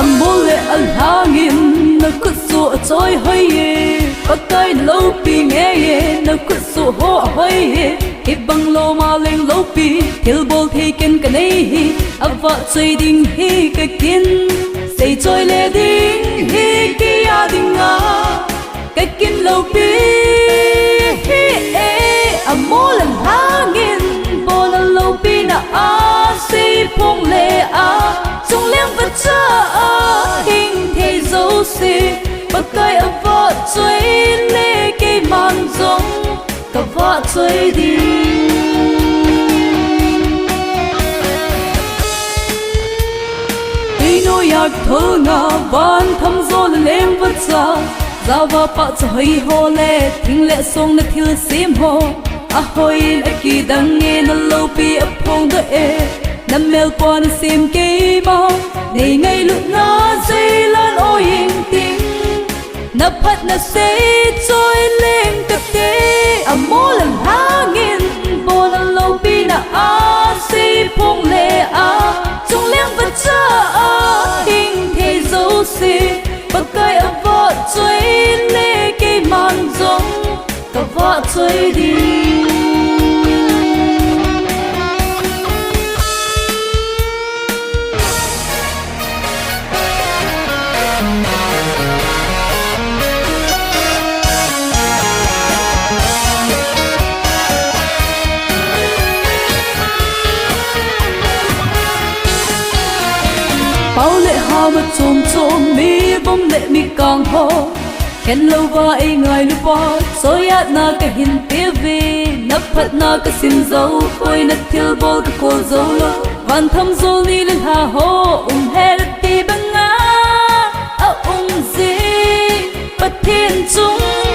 amole alhangin na kusu choi hoye pakai lo pi nge ye na kusu ho hoye ibang lo maling lo pi hilbol thiken kanei hi ava choi ding hi ka kin sei choi le ding hi ki ya ding a ka kin lo pi hi e amole alhangin bol lo pi na a si phong le a chung leng vật cha hình thế dấu xì bất cây ở vợ chơi lê cây màn giống cả vợ chơi đi đi nôi yak thơ ngà van thăm gió lên vật cha giao vào bạ chơi hồ lê thình lệ sông na thiêu sim hồ a hoi la kỳ đăng nghe na lâu pi ấp phong đỡ e nằm mèo quan sim cây bao để ngay lúc nó dây lan ôi hình tình nắp hắt na say trôi lên cặp tê à mô lần há nghìn bồ lần lâu pi na a si phong lệ a trong leng vật cha hình thế dấu xì bậc cây ở vợ trôi lê cây màn giống cả vợ trôi đi bao lệ hà mà trôm trôm mi bông lệ mi càng ho khen lâu va ai ngài lu pa soi at na ka hin tivi nắp phật na ka sim dấu khôi na thiêu bol ka cô dấu lo van thăm dấu ni lên hà ho he đất ti băng á gì bất thiên chúng